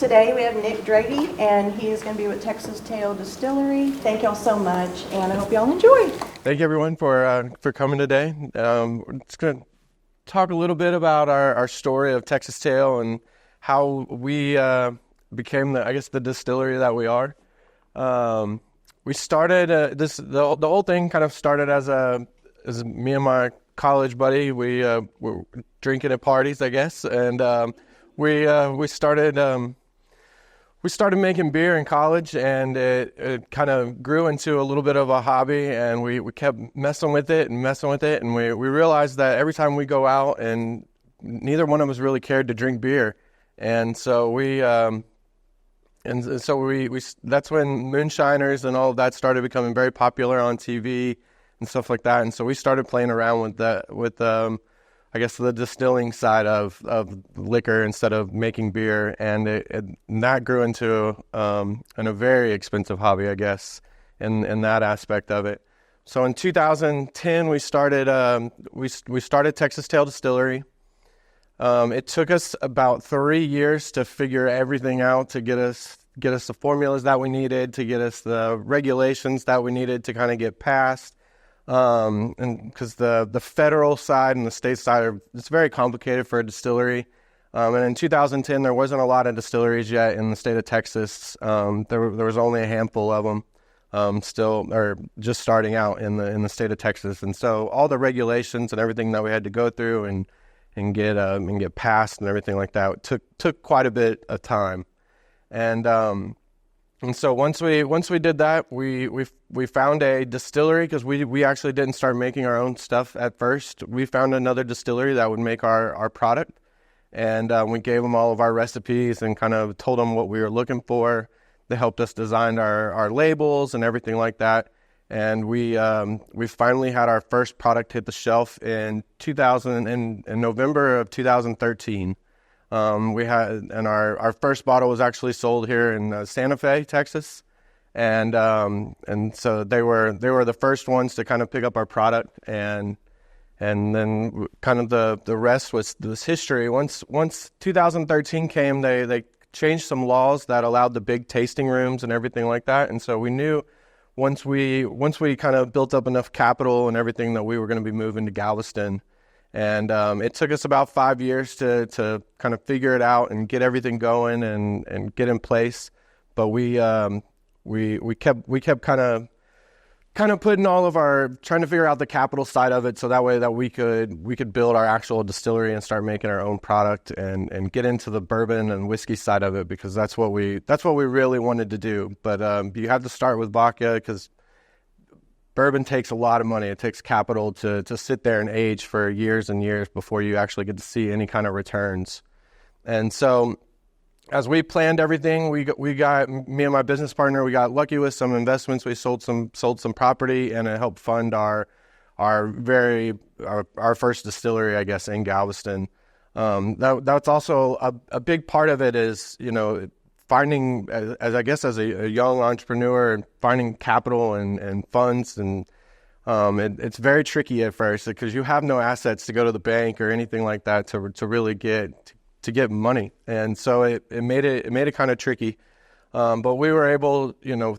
Today we have Nick Droege, and he is going to be with Texas Tail Distillery. Thank y'all so much, and I hope y'all enjoy. Thank you, everyone, for coming today. We're just going to talk a little bit about our story of Texas Tail and how we became the distillery that we are. We started the whole thing kind of started as me and my college buddy. We were drinking at parties, I guess, and we started making beer in college, and it kind of grew into a little bit of a hobby, and we kept messing with it, and we realized that every time we go out, and neither one of us really cared to drink beer, and so we that's when moonshiners and all of that started becoming very popular on TV and stuff like that, and so we started playing around with that, I guess the distilling side of liquor instead of making beer, and that grew into a very expensive hobby, I guess, in that aspect of it. So in 2010, we started Texas Tail Distillery. It took us about 3 years to figure everything out, to get us the formulas that we needed, to get us the regulations that we needed to kind of get past. And because the federal side and the state side it's very complicated for a distillery. And in 2010, there wasn't a lot of distilleries yet in the state of Texas. There was only a handful of them, still, or just starting out in the state of Texas. And so all the regulations and everything that we had to go through and get passed and everything like that took quite a bit of time. And so once we did that, we found a distillery, because we actually didn't start making our own stuff at first. We found another distillery that would make our product, and we gave them all of our recipes and kind of told them what we were looking for. They helped us design our labels and everything like that, and we finally had our first product hit the shelf in November of 2013. Our first bottle was actually sold here in Santa Fe, Texas, and so they were the first ones to kind of pick up our product, and then kind of the rest was history. Once 2013 came, they changed some laws that allowed the big tasting rooms and everything like that, and so we knew once we kind of built up enough capital and everything that we were going to be moving to Galveston. And it took us about 5 years to kind of figure it out and get everything going and get in place. But we kept kind of putting all of trying to figure out the capital side of it, so that way that we could build our actual distillery and start making our own product and get into the bourbon and whiskey side of it, because that's what we really wanted to do. But you have to start with vodka, because bourbon takes a lot of money. It takes capital to sit there and age for years and years before you actually get to see any kind of returns. And so as we planned everything, we got me and my business partner, we got lucky with some investments. We sold some property, and it helped fund our first distillery, I guess, in Galveston. That's also a big part of it is, finding, as a young entrepreneur, and finding capital and funds, and it's very tricky at first, because you have no assets to go to the bank or anything like that to really get money, and so it made it kind of tricky. But we were able,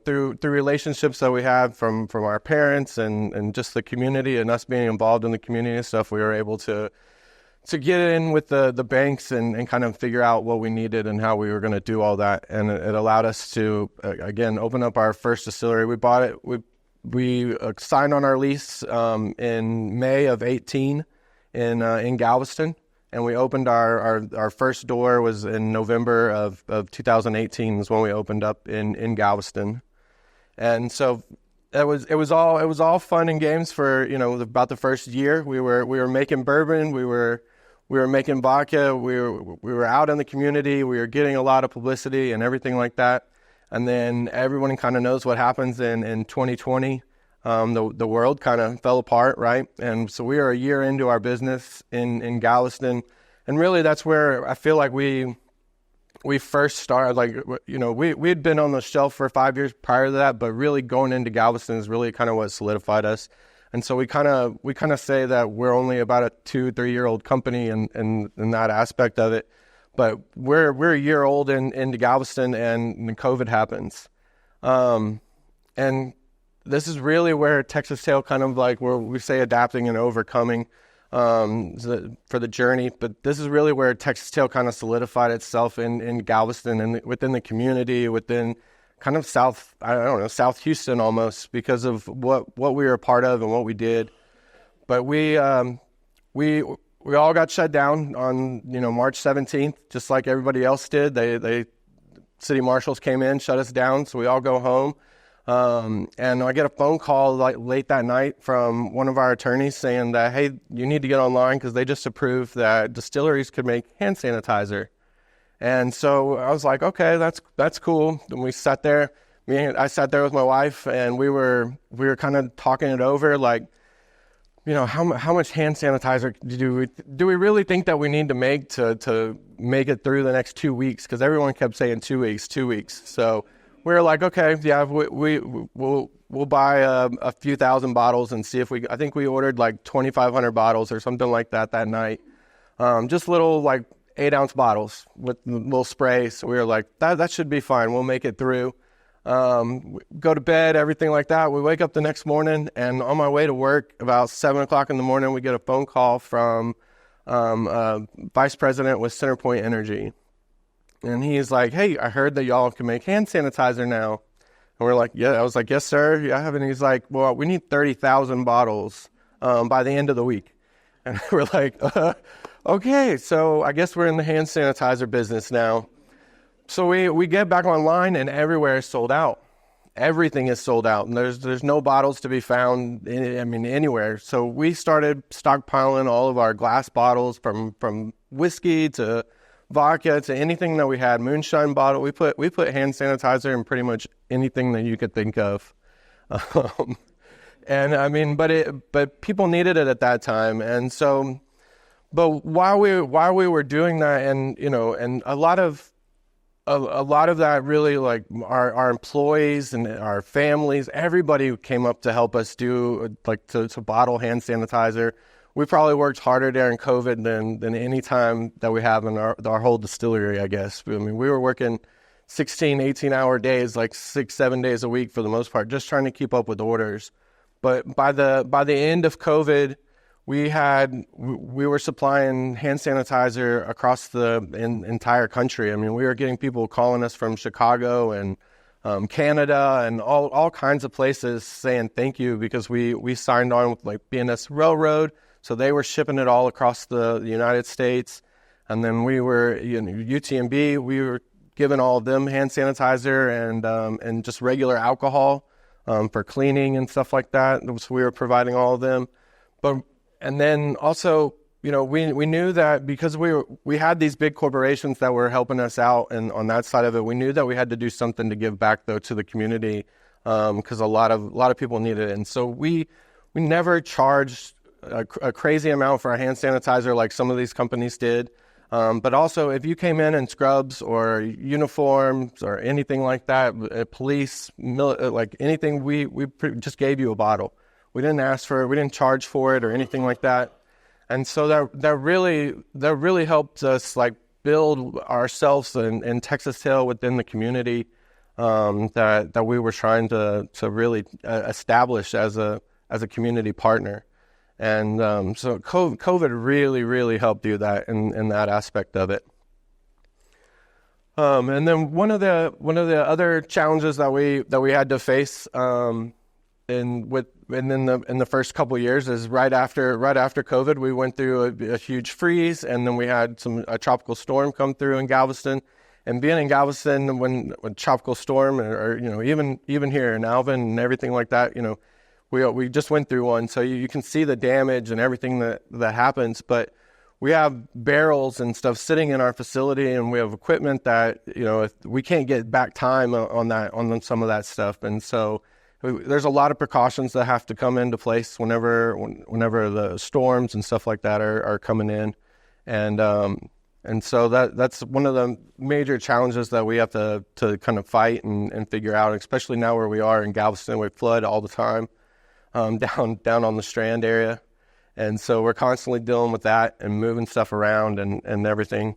through relationships that we had from our parents and just the community and us being involved in the community and stuff, we were able to get in with the banks and kind of figure out what we needed and how we were going to do all that. And it allowed us to, again, open up our first distillery. We bought it. We signed on our lease in May of 2018 in Galveston. And we opened our first door was in November of 2018 is when we opened up in Galveston. And so it was all fun and games for, about the first year. We were making bourbon, we were making vodka, we were out in the community, we were getting a lot of publicity and everything like that. And then everyone kind of knows what happens in 2020. The world kind of fell apart, right? And so we are a year into our business in Galveston, and really that's where I feel like we first started. Like, we had been on the shelf for 5 years prior to that, but really going into Galveston is really kind of what solidified us. And so we kind of say that we're only about a 2-3 year old company in that aspect of it. But we're a year old into Galveston, and COVID happens. And this is really where Texas Tail kind of like, where we say adapting and overcoming for the journey. But this is really where Texas Tail kind of solidified itself in Galveston and within the community, within kind of South Houston almost, because of what we were a part of and what we did. But we all got shut down on March 17th, just like everybody else did. They city marshals came in, shut us down, so we all go home. And I get a phone call like late that night from one of our attorneys saying that, hey, you need to get online because they just approved that distilleries could make hand sanitizer. And so I was like, okay, that's cool. And we sat there. I sat there with my wife, and we were kind of talking it over, like, how much hand sanitizer do we really think that we need to make to make it through the next 2 weeks? Because everyone kept saying 2 weeks, 2 weeks. So we were like, okay, yeah, we'll buy a few thousand bottles and see if I think we ordered like 2,500 bottles or something like that night. Just little like 8-ounce bottles with little spray. So we were like, that should be fine. We'll make it through. Go to bed, everything like that. We wake up the next morning, and on my way to work about 7:00 in the morning, we get a phone call from vice president with Centerpoint Energy. And he's like, hey, I heard that y'all can make hand sanitizer now. And we're like, yeah. I was like, yes, sir. Yeah. And he's like, well, we need 30,000 bottles by the end of the week. And we're like, okay, so I guess we're in the hand sanitizer business now. So we get back online, and everywhere is sold out. Everything is sold out, and there's no bottles to be found anywhere. So we started stockpiling all of our glass bottles from whiskey to vodka to anything that we had. Moonshine bottle. We put hand sanitizer in pretty much anything that you could think of. But people needed it at that time, and so. But while we were doing that, and a lot of that really, like our employees and our families, everybody came up to help us do like to bottle hand sanitizer. We probably worked harder during COVID than any time that we have in our whole distillery, I guess. I mean, we were working 16, 18-hour days, like 6-7 days a week for the most part, just trying to keep up with orders. But by the end of COVID, we were supplying hand sanitizer across the entire country. I mean, we were getting people calling us from Chicago and Canada and all kinds of places saying thank you, because we signed on with like BNS Railroad, so they were shipping it all across the United States. And then we were, UTMB, we were giving all of them hand sanitizer and just regular alcohol for cleaning and stuff like that. So we were providing all of them. And then also, we knew that because we had these big corporations that were helping us out, and on that side of it, we knew that we had to do something to give back though to the community, because a lot of people needed it. And so we never charged a crazy amount for our hand sanitizer like some of these companies did. But also, if you came in scrubs or uniforms or anything like that, police, like anything, we just gave you a bottle. We didn't ask for it. We didn't charge for it or anything like that. And so that really helped us like build ourselves in Texas Tail within the community that we were trying to really establish as a community partner. And so COVID really, really helped do that in that aspect of it. And then one of the other challenges that we had to face in the first couple of years is right after COVID, we went through a huge freeze, and then we had a tropical storm come through in Galveston. And being in Galveston when tropical storm, or even here in Alvin and everything like that, we just went through one, so you can see the damage and everything that happens. But we have barrels and stuff sitting in our facility, and we have equipment that if we can't get back time on some of that stuff, and so there's a lot of precautions that have to come into place whenever the storms and stuff like that are coming in, and so that's one of the major challenges that we have to kind of fight and figure out, especially now where we are in Galveston. We flood all the time down on the Strand area, and so we're constantly dealing with that and moving stuff around and everything.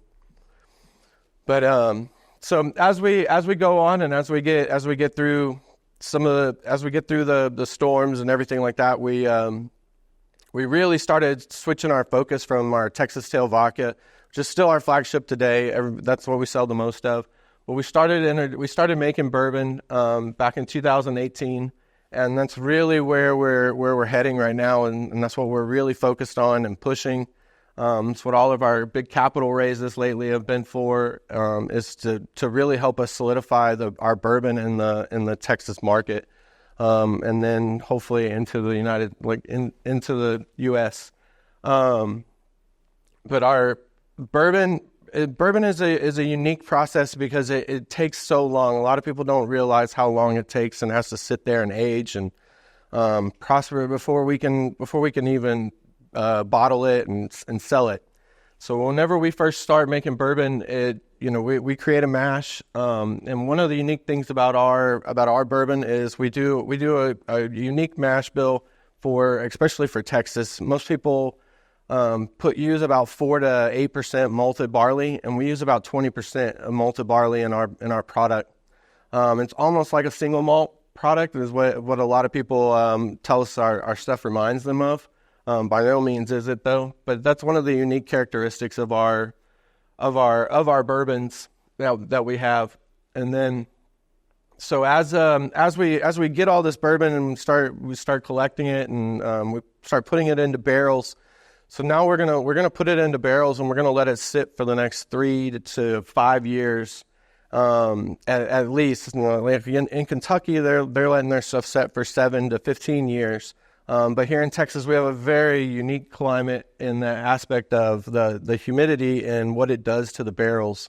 But so as we go on and as we get through the storms and everything like that, we really started switching our focus from our Texas Tail vodka, which is still our flagship today. That's what we sell the most of. But we started making bourbon back in 2018, and that's really where we're heading right now, and that's what we're really focused on and pushing. It's what all of our big capital raises lately have been for, is to really help us solidify our bourbon in the Texas market, and then hopefully into the into the U.S. But our bourbon is a unique process because it takes so long. A lot of people don't realize how long it takes and has to sit there and age and prosper before we can even bottle it and sell it. So whenever we first start making bourbon, we create a mash. And one of the unique things about our bourbon is we do a unique mash bill especially for Texas. Most people use about 4 to 8% malted barley, and we use about 20% of malted barley in our product. It's almost like a single malt product is what a lot of people tell us our stuff reminds them of. By no means is it though, but that's one of the unique characteristics of our bourbons that we have. And then, so as we get all this bourbon and we start collecting it and we start putting it into barrels. So now we're gonna put it into barrels and we're gonna let it sit for the next 3 to 5 years, at least. Like in Kentucky, they're letting their stuff set for 7 to 15 years. But here in Texas, we have a very unique climate in the aspect of the humidity and what it does to the barrels.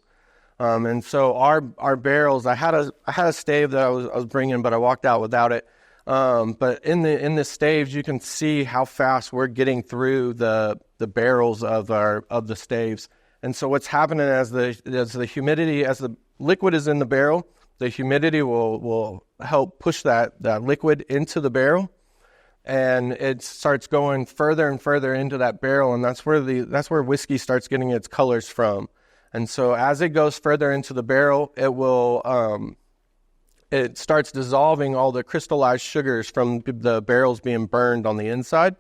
And so our barrels, I had a stave that I was bringing, but I walked out without it. But in the staves, you can see how fast we're getting through the barrels of the staves. And so what's happening as the humidity, as the liquid is in the barrel, the humidity will help push that liquid into the barrel. And it starts going further and further into that barrel, and that's where whiskey starts getting its colors from. And so as it goes further into the barrel, it starts dissolving all the crystallized sugars from the barrels being burned on the inside.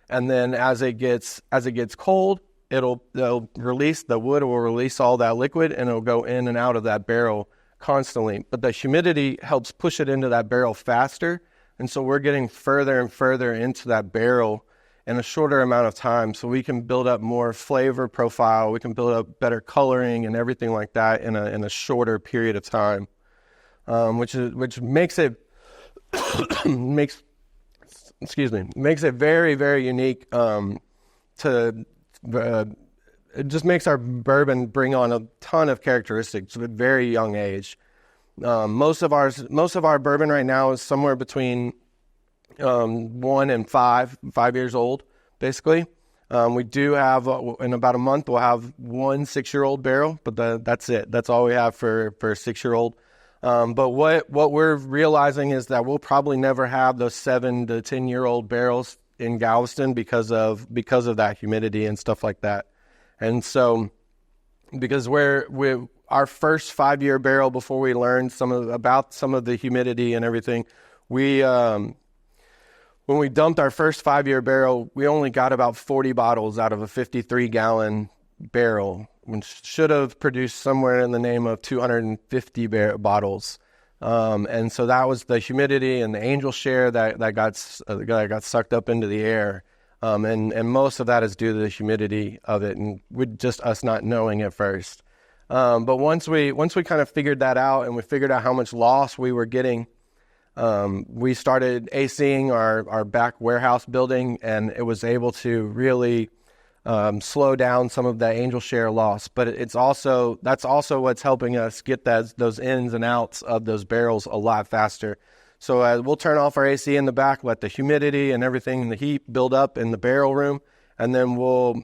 And then as it gets cold, they'll release, the wood will release all that liquid, and it'll go in and out of that barrel constantly. But the humidity helps push it into that barrel faster. And so we're getting further and further into that barrel in a shorter amount of time. So we can build up more flavor profile. We can build up better coloring and everything like that in a shorter period of time, which makes it makes it very, very unique. It just makes our bourbon bring on a ton of characteristics at a very young age. Most of our bourbon right now is somewhere between 1 and 5 years old, basically. We do have in about a month we'll have 1 6-year-old barrel, but that's it. That's all we have for a 6-year-old. But what we're realizing is that we'll probably never have those 7 to 10-year-old barrels in Galveston because of that humidity and stuff like that. And so because our first 5-year barrel, before we learned about some of the humidity and everything, when we dumped our first 5-year barrel, we only got about 40 bottles out of a 53-gallon barrel, which should have produced somewhere in the name of 250 bottles. And so that was the humidity and the angel share that got sucked up into the air. And most of that is due to the humidity of it, and with just us not knowing at first. But once we kind of figured that out, and we figured out how much loss we were getting, we started ACing our back warehouse building, and it was able to really slow down some of that angel share loss. But that's also what's helping us get those ins and outs of those barrels a lot faster. So we'll turn off our AC in the back, let the humidity and everything and the heat build up in the barrel room, and then we'll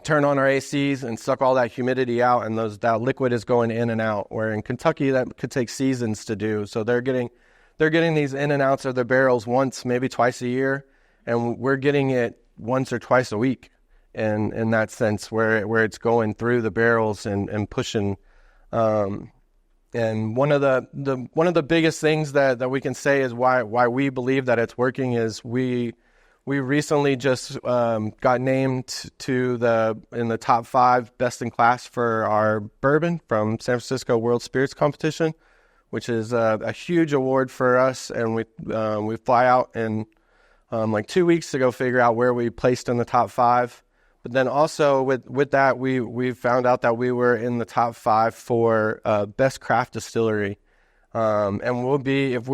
turn on our ACs and suck all that humidity out, and that liquid is going in and out. Where in Kentucky that could take seasons to do. So they're getting these in and outs of their barrels once, maybe twice a year, and we're getting it once or twice a week. In that sense, where it's going through the barrels and pushing And one of the biggest things that we can say is why we believe that it's working is we recently just got named in the top 5 best in class for our bourbon from San Francisco World Spirits Competition, which is a huge award for us. And we fly out in like 2 weeks to go figure out where we placed in the top 5. But then also with that, we found out that we were in the top 5 for best craft distillery, and we'll be if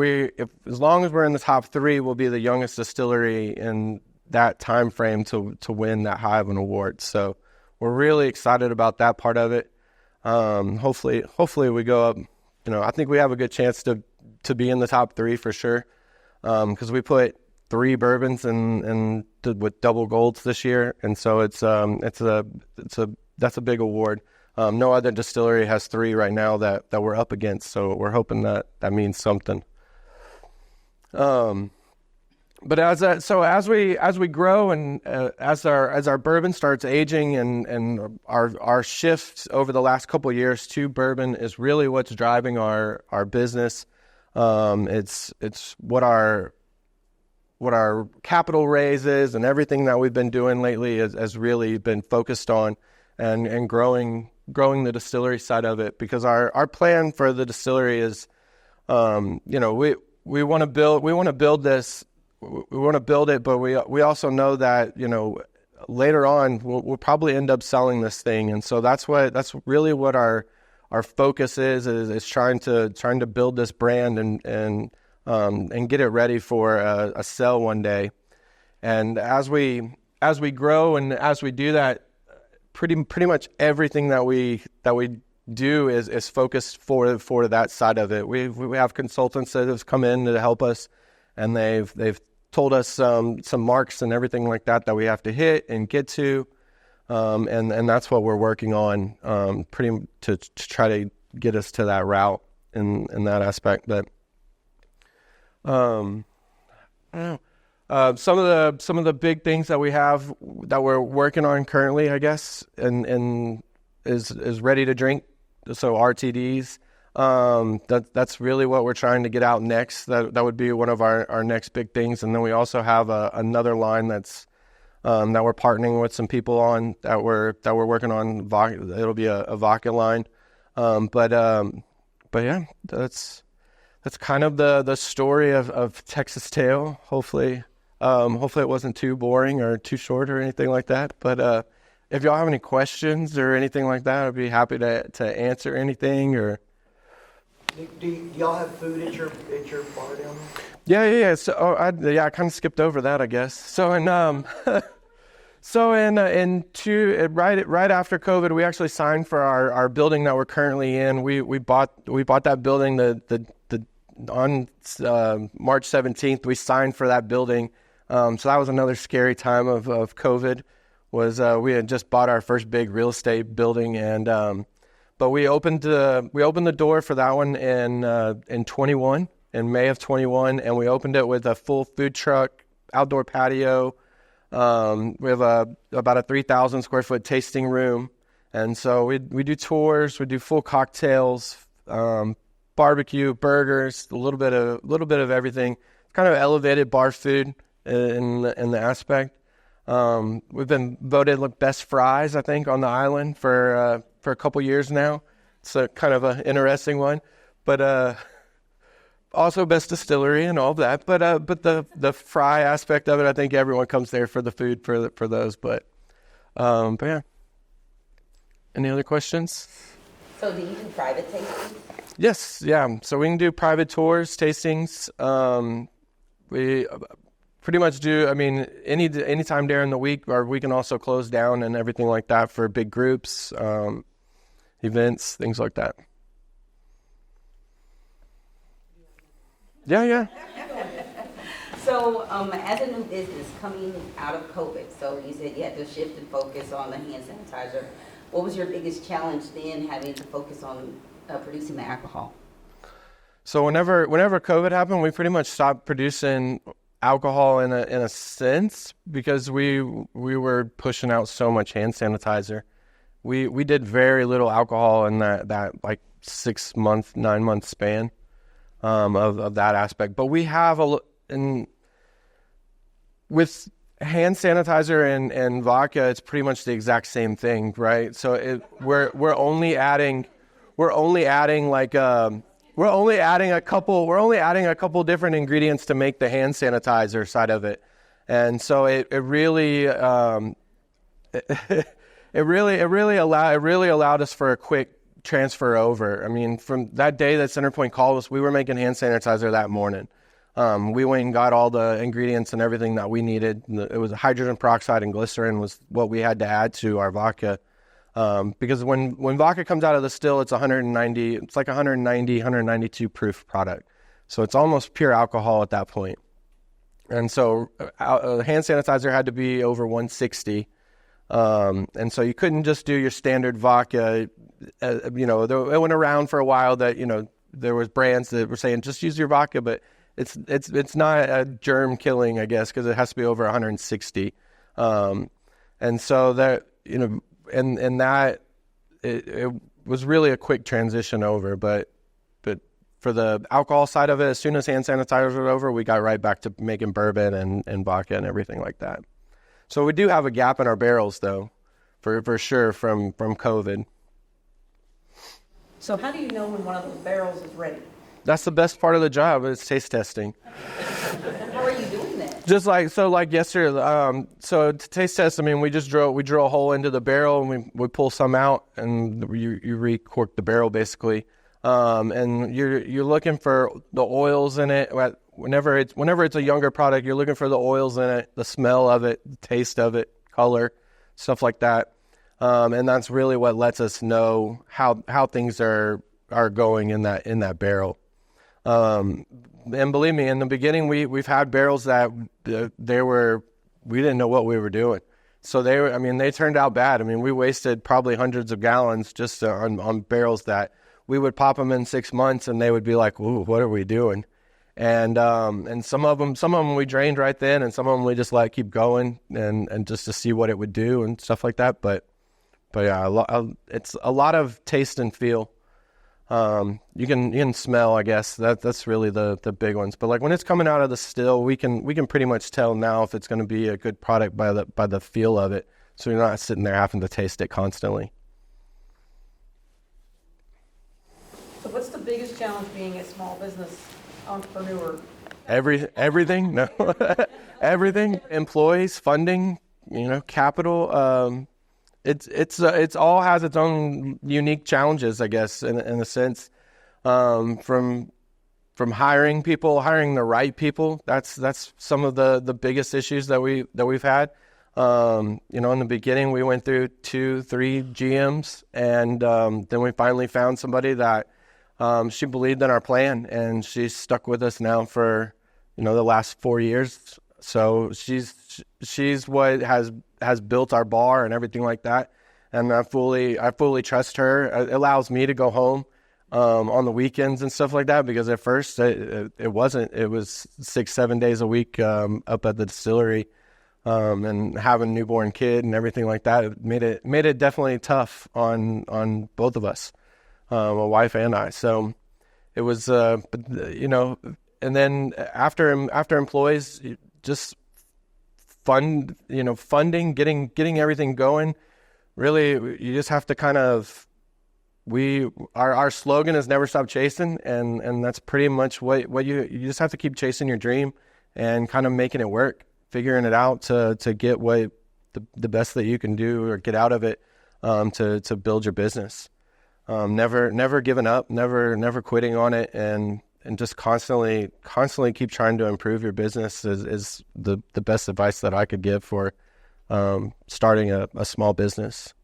as long as we're in the top 3, we'll be the youngest distillery in that time frame to win that high of an award. So we're really excited about that part of it. Hopefully we go up. I think we have a good chance to be in the top 3 for sure, because we put 3 bourbons with double golds this year, and so that's a big award. No other distillery has 3 right now that we're up against, so we're hoping that means something. But as we grow and as our bourbon starts aging and our shift over the last couple of years to bourbon is really what's driving our business. It's what our capital raise is, and everything that we've been doing lately has really been focused on and growing the distillery side of it, because our plan for the distillery is, we want to build this, we want to build it, but we also know that, later on we'll probably end up selling this thing. And so that's really what our focus is trying to build this brand and get it ready for a sell one day. And as we grow and as we do that, pretty much everything that we do is focused for that side of it. We have consultants that have come in to help us, and they've told us some marks and everything like that we have to hit and get to, and that's what we're working on, to try to get us to that route in that aspect. But I don't know. Some of the big things that we have that we're working on currently, I guess, and is ready to drink. So RTDs, that's really what we're trying to get out next. That would be one of our next big things. And then we also have another line that we're partnering with some people on that we're working on. It'll be a vodka line. But yeah, that's kind of the story of Texas Tail. Hopefully it wasn't too boring or too short or anything like that. But if y'all have any questions or anything like that, I'd be happy to answer anything. Or do y'all have food at your bar down there? Yeah. So I kind of skipped over that, I guess. So right after COVID, we actually signed for our building that we're currently in. We bought that building on March 17th. We signed for that building. So that was another scary time of COVID. We had just bought our first big real estate building, and but we opened the door for that one in 21, in May of 21, and we opened it with a full food truck, outdoor patio. We have about a 3,000 square foot tasting room, and so we do tours, we do full cocktails, barbecue, burgers, a little bit of everything. Kind of elevated bar food in the aspect. We've been voted best fries, I think, on the island for a couple years now. It's a kind of an interesting one, but also best distillery and all of that. But the fry aspect of it, I think everyone comes there for the food for those. But yeah. Any other questions? So do you do private tastings? Yes, yeah. So we can do private tours, tastings. We pretty much do. I mean, any time during the week, or we can also close down and everything like that for big groups, events, things like that. Yeah. So as a new business coming out of COVID, so you said you had to shift and focus on the hand sanitizer. What was your biggest challenge then, having to focus on producing the alcohol? So whenever COVID happened, we pretty much stopped producing alcohol in a sense, because we were pushing out so much hand sanitizer. We did very little alcohol in that like 9-month span of that aspect. But we have with hand sanitizer and vodka, it's pretty much the exact same thing, right? So we're only adding a couple different ingredients to make the hand sanitizer side of it, and so it really allowed us for a quick transfer over. I mean, from that day that Centerpoint called us, we were making hand sanitizer that morning. We went and got all the ingredients and everything that we needed. It was hydrogen peroxide and glycerin was what we had to add to our vodka. Because when vodka comes out of the still, it's 190, it's like 190, 192 proof product. So it's almost pure alcohol at that point. And so hand sanitizer had to be over 160. And so you couldn't just do your standard vodka. It went around for a while that, there was brands that were saying, just use your vodka, but it's not a germ killing, I guess, because it has to be over 160. And so that, and that it was really a quick transition over, but for the alcohol side of it, as soon as hand sanitizer was over, we got right back to making bourbon and vodka and everything like that. So we do have a gap in our barrels, though, for sure from COVID. So how do you know when one of those barrels is ready? That's the best part of the job is taste testing. How are you doing that? Just like yesterday. So to taste test, I mean, we drill a hole into the barrel and we pull some out and you re-cork the barrel basically. And you're looking for the oils in it. Whenever it's a younger product, you're looking for the oils in it, the smell of it, the taste of it, color, stuff like that. And that's really what lets us know how things are going in that barrel. And believe me, in the beginning, we've had barrels that we didn't know what we were doing. So they turned out bad. I mean, we wasted probably hundreds of gallons just on barrels that we would pop them in 6 months and they would be like, ooh, what are we doing? And some of them we drained right then, and some of them we just let keep going and just to see what it would do and stuff like that. But yeah, it's a lot of taste and feel. You can smell, I guess. That's really the big ones. But like when it's coming out of the still, we can pretty much tell now if it's going to be a good product by the feel of it. So you're not sitting there having to taste it constantly. So what's the biggest challenge being a small business entrepreneur? Everything, no, everything. Employees, funding, capital. It's all has its own unique challenges, I guess, in a sense. From hiring the right people, that's some of the biggest issues that we've had. In the beginning, we went through 2-3 GMs, and then we finally found somebody that she believed in our plan, and she's stuck with us now for the last 4 years. So she's what has built our bar and everything like that, and I fully trust her. It allows me to go home on the weekends and stuff like that, because at first it wasn't. It was 6-7 days a week up at the distillery, and having a newborn kid and everything like that. It made it definitely tough on both of us, my wife and I. So it was and then after employees, just funding, getting everything going. Really, you just have to kind of, our slogan is never stop chasing, and that's pretty much what you just have to keep chasing your dream and kind of making it work, figuring it out to get what the best that you can do or get out of it, to build your business. Never giving up, never quitting on it, and just constantly keep trying to improve your business is the best advice that I could give for starting a small business.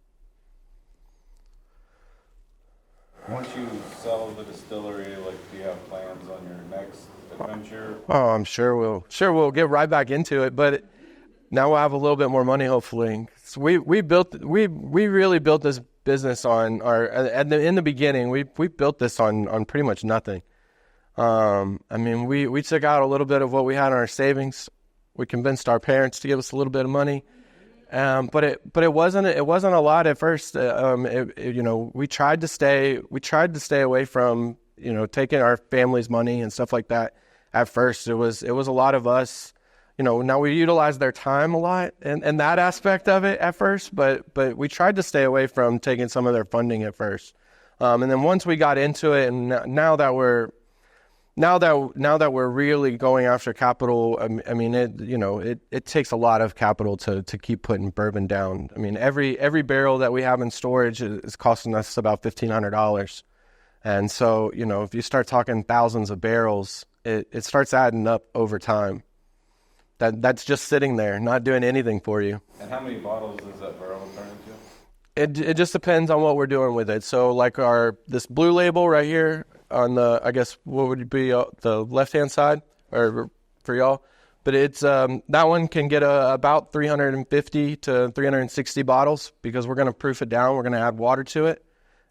Once you sell the distillery, do you have plans on your next adventure? Oh, I'm sure we'll get right back into it, but now we'll have a little bit more money, hopefully. So we really built this business on in the beginning, we built this on pretty much nothing. We took out a little bit of what we had in our savings. We convinced our parents to give us a little bit of money, But it wasn't a lot at first. We tried to stay away from, taking our family's money and stuff like that. At first, it was a lot of us. Now we utilize their time a lot and that aspect of it at first, but we tried to stay away from taking some of their funding at first. And then once we got into it, and now that we're really going after capital, I mean, it takes a lot of capital to keep putting bourbon down. I mean, every barrel that we have in storage is costing us about $1,500. And so, if you start talking thousands of barrels, it starts adding up over time. That's just sitting there, not doing anything for you. And how many bottles does that barrel turn into? It just depends on what we're doing with it. So like this blue label right here on the, I guess what would be the left-hand side or for y'all, but it's that one can get about 350 to 360 bottles because we're going to proof it down. We're going to add water to it,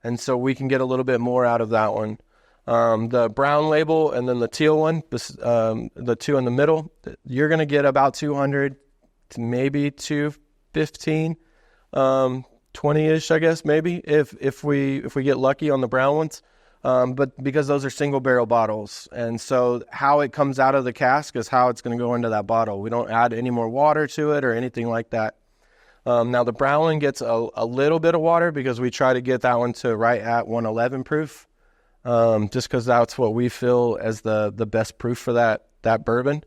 and so we can get a little bit more out of that one. The brown label and then the teal one, the two in the middle, you're going to get about 200 to maybe 215, 20-ish, I guess, maybe, if we get lucky on the brown ones. But because those are single barrel bottles. And so how it comes out of the cask is how it's going to go into that bottle. We don't add any more water to it or anything like that. Now the brown one gets a little bit of water because we try to get that one to right at 111 proof. Just because that's what we feel as the best proof for that bourbon.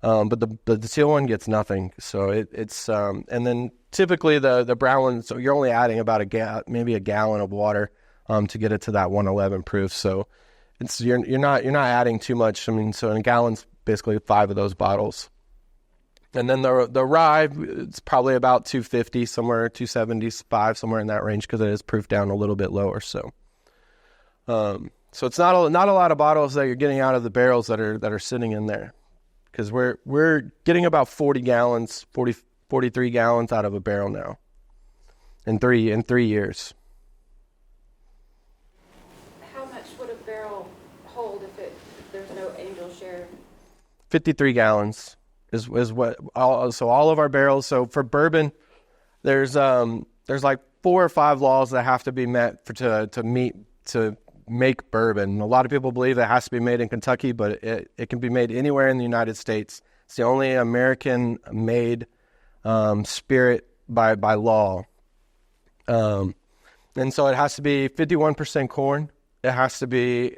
But the teal one gets nothing. So it's and then typically the brown one, so you're only adding about maybe a gallon of water to get it to that 111 proof. So you're not adding too much. I mean, so in a gallon's basically 5 of those bottles. And then the rye, it's probably about 250, somewhere 275, somewhere in that range because it is proofed down a little bit lower. So it's not a lot of bottles that you're getting out of the barrels that are sitting in there, because we're getting about 43 gallons out of a barrel now in 3 years. How much would a barrel hold if there's no angel share? 53 gallons is what all of our barrels. So for bourbon, there's like 4 or 5 laws that have to be met to make bourbon. A lot of people believe it has to be made in Kentucky, but it can be made anywhere in the United States. It's the only American-made spirit by law. And so it has to be 51% corn. It has to be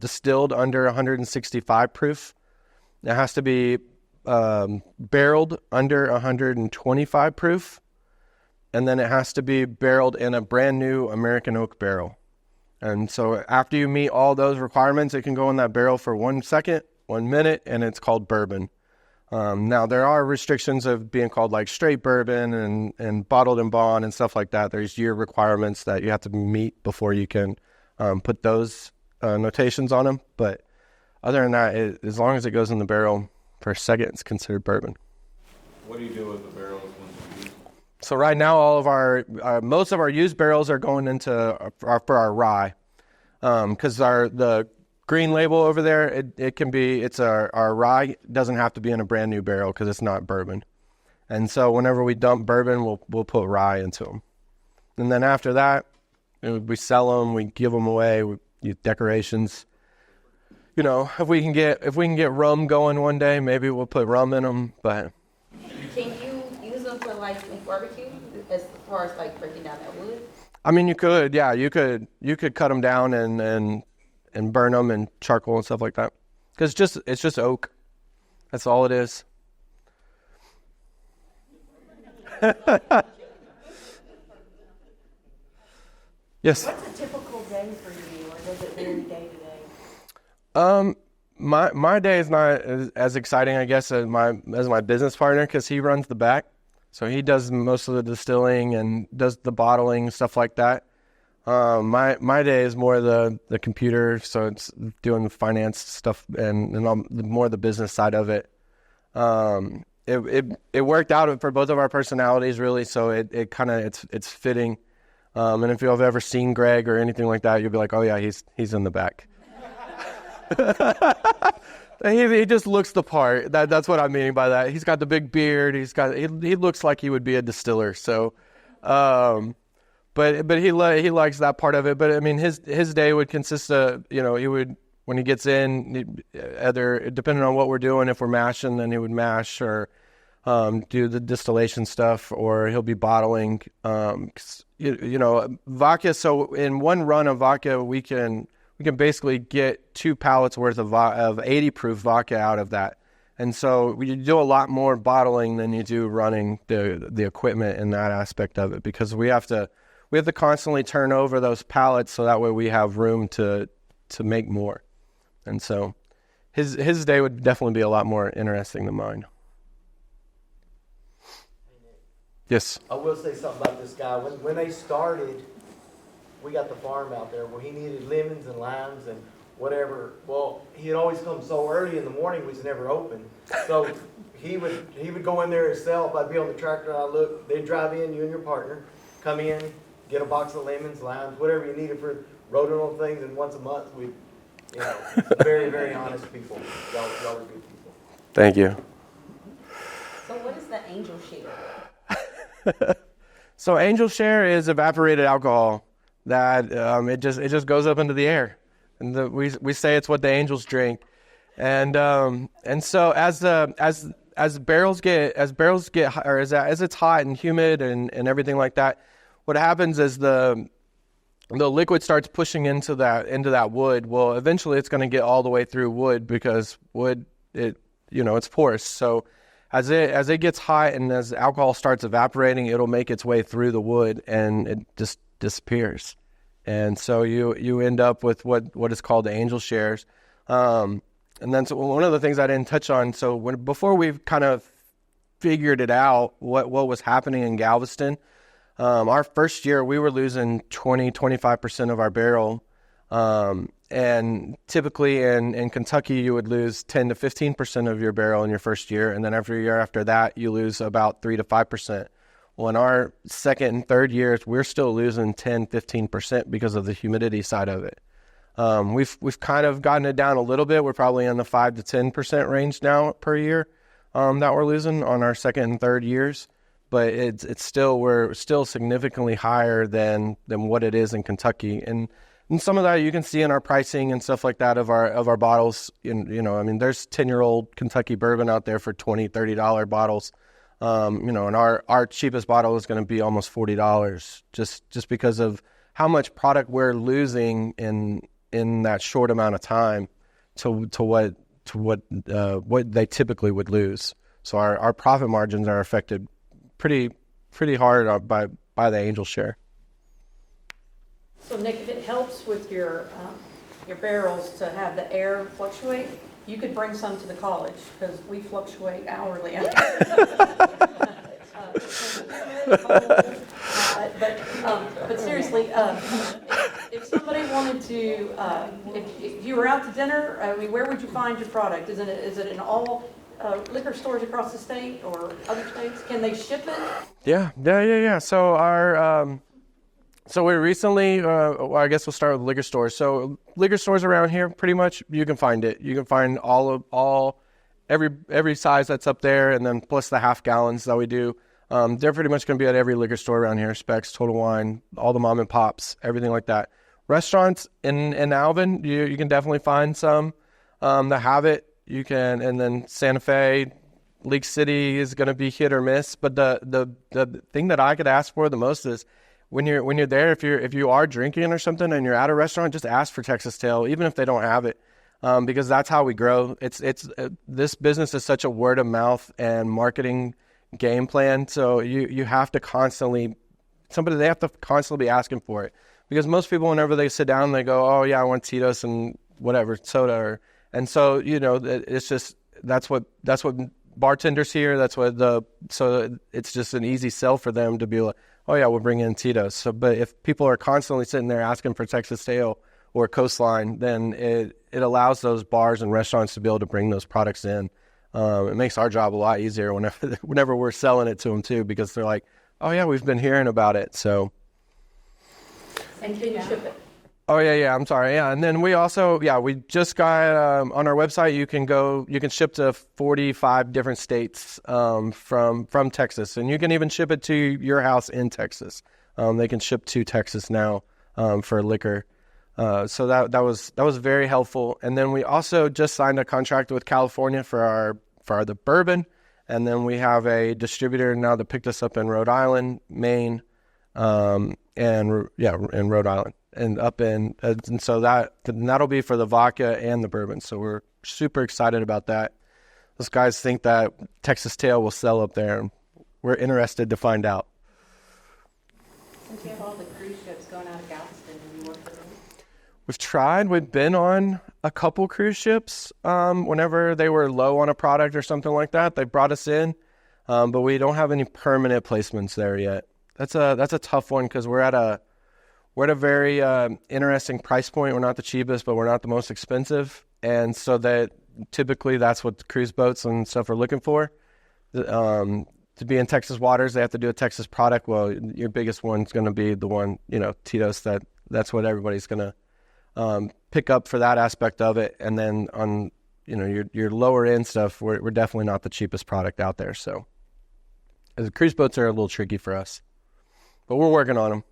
distilled under 165 proof. It has to be barreled under 125 proof. And then it has to be barreled in a brand new American oak barrel. And so after you meet all those requirements, it can go in that barrel for 1 second, 1 minute, and it's called bourbon. Now, there are restrictions of being called like straight bourbon and bottled in bond and stuff like that. There's year requirements that you have to meet before you can put those notations on them. But other than that, as long as it goes in the barrel for a second, it's considered bourbon. What do you do with the barrels once you use them? So right now, all of our most of our used barrels are going into for our rye, because the green label over there, it's our rye doesn't have to be in a brand new barrel because it's not bourbon, and so whenever we dump bourbon, we'll put rye into them, and then after that, we sell them, we give them away, we use decorations. If we can get rum going one day, maybe we'll put rum in them, but. Can you use them for like barbecue as far as like breaking down that wood? I mean, you could, yeah, you could cut them down and burn them in charcoal and stuff like that. Because it's just oak. That's all it is. Yes. What's a typical day for you, or does it vary day to day? My day is not as exciting, I guess, as my business partner, because he runs the back. So he does most of the distilling and does the bottling, stuff like that. My day is more the computer, so it's doing the finance stuff and more the business side of it. It worked out for both of our personalities, really, so it kind of it's fitting. And if you've ever seen Greg or anything like that, you'll be like, oh yeah, he's in the back. He just looks the part. That's what I mean by that. He's got the big beard. He looks like he would be a distiller. So, but he likes that part of it. But I mean, his day would consist of, he would, when he gets in, either depending on what we're doing, if we're mashing, then he would mash or do the distillation stuff, or he'll be bottling. Vodka. So in one run of vodka, we can basically get 2 pallets worth of 80 proof vodka out of that. And so you do a lot more bottling than you do running the equipment in that aspect of it, because we have to constantly turn over those pallets so that way we have room to make more. And so his day would definitely be a lot more interesting than mine. Yes. I will say something about this guy. When they started, we got the farm out there where he needed lemons and limes and whatever. Well, he'd always come so early in the morning, it was never open. So he would go in there himself. I'd be on the tractor, and I'd look. They'd drive in, you and your partner, come in, get a box of lemons, limes, whatever you needed for rodent things, and once a month we, very, very honest people. Y'all are good people. Thank you. So what is the angel share? So angel share is evaporated alcohol that it just goes up into the air, and we say it's what the angels drink, and so as barrels get or as it's hot and humid and everything like that, what happens is the liquid starts pushing into that wood. Well, eventually it's going to get all the way through wood, because wood, it's porous. So as it gets hot and as alcohol starts evaporating, it'll make its way through the wood and it just disappears. And so you end up with what is called the angel shares. And then so one of the things I didn't touch on, so before we've kind of figured it out, what was happening in Galveston, our first year we were losing 25% of our barrel. And typically in Kentucky, you would lose 10 to 15% of your barrel in your first year. And then every year after that, you lose about 3 to 5%. Well, in our second and third years, we're still losing 10, 15% because of the humidity side of it. We've kind of gotten it down a little bit. We're probably in the 5 to 10% range now per year that we're losing on our second and third years. But we're still significantly higher than what it is in Kentucky. And some of that you can see in our pricing and stuff like that of our bottles. There's 10-year-old Kentucky bourbon out there for $20, $30 bottles. And our cheapest bottle is going to be almost $40 just because of how much product we're losing in that short amount of time to what they typically would lose. So our profit margins are affected pretty hard by the angel share. So Nick, if it helps with your barrels to have the air fluctuate, you could bring some to the college, because we fluctuate hourly. But seriously, if somebody wanted to, if you were out to dinner, where would you find your product? Is it in all liquor stores across the state or other states? Can they ship it? Yeah. So so we recently, I guess we'll start with liquor stores. So liquor stores around here, pretty much you can find it. You can find every size that's up there, and then plus the half gallons that we do. They're pretty much going to be at every liquor store around here. Specs, Total Wine, all the mom and pops, everything like that. Restaurants in Alvin, you can definitely find some that have it. You can, and then Santa Fe, League City is going to be hit or miss. But the thing that I could ask for the most is, when you're there, if you are drinking or something and you're at a restaurant, just ask for Texas Tail, even if they don't have it, because that's how we grow. This business is such a word of mouth and marketing game plan. So you have to constantly be asking for it, because most people, whenever they sit down, they go, oh yeah, I want Tito's and whatever soda, and so it's just that's what bartenders here. So it's just an easy sell for them to be like, oh yeah, we'll bring in Tito's. So, but if people are constantly sitting there asking for Texas Tail or Coastline, then it allows those bars and restaurants to be able to bring those products in. It makes our job a lot easier whenever we're selling it to them too, because they're like, oh yeah, we've been hearing about it. So. And can you ship it? Oh yeah, I'm sorry. Yeah, and then we also, we just got on our website. You can ship to 45 different states from Texas, and you can even ship it to your house in Texas. They can ship to Texas now for liquor. So that was very helpful. And then we also just signed a contract with California for the bourbon, and then we have a distributor now that picked us up in Rhode Island, Maine, in Rhode Island. And so that'll be for the vodka and the bourbon. So we're super excited about that. Those guys think that Texas Tail will sell up there, and we're interested to find out. Since you have all the cruise ships going out of Galveston, have you worked with them? We've tried. We've been on a couple cruise ships. Whenever they were low on a product or something like that, they brought us in, but we don't have any permanent placements there yet. That's a tough one because we're at a very interesting price point. We're not the cheapest, but we're not the most expensive. And so that typically that's what the cruise boats and stuff are looking for. To be in Texas waters, they have to do a Texas product. Well, your biggest one's going to be the one, Tito's. That's what everybody's going to pick up for that aspect of it. And then on, your lower end stuff, we're definitely not the cheapest product out there. So the cruise boats are a little tricky for us, but we're working on them.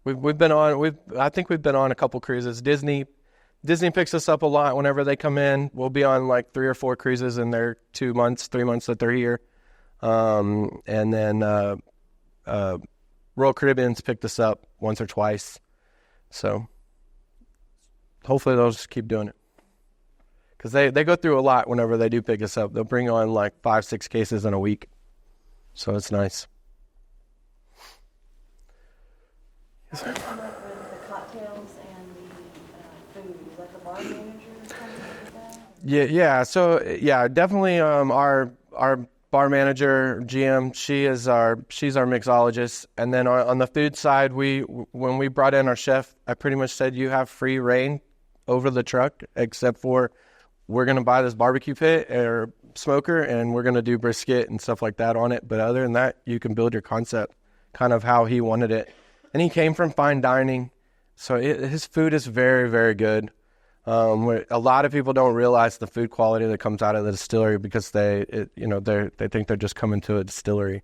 I think we've been on a couple cruises. Disney picks us up a lot whenever they come in. We'll be on like 3 or 4 cruises in their 3 months that they're here. And then Royal Caribbean's picked us up once or twice. So hopefully they'll just keep doing it. Because they go through a lot whenever they do pick us up. They'll bring on like 5-6 cases in a week. So it's nice. How did you come up with the cocktails and the food? Is that the bar manager coming up with that? Yeah. So definitely our bar manager, GM, she's our mixologist. And then on the food side, when we brought in our chef, I pretty much said you have free reign over the truck, except for we're going to buy this barbecue pit or smoker and we're going to do brisket and stuff like that on it. But other than that, you can build your concept kind of how he wanted it. And he came from fine dining, so his food is very, very good. A lot of people don't realize the food quality that comes out of the distillery because they think they're just coming to a distillery,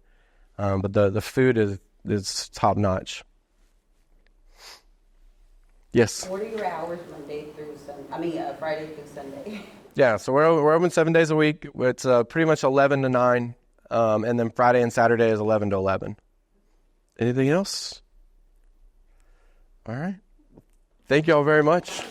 but the food is top notch. Yes. What are your hours Monday through Friday through Sunday? Yeah, so we're open 7 days a week. It's pretty much 11 to 9, and then Friday and Saturday is 11 to 11. Anything else? All right. Thank you all very much.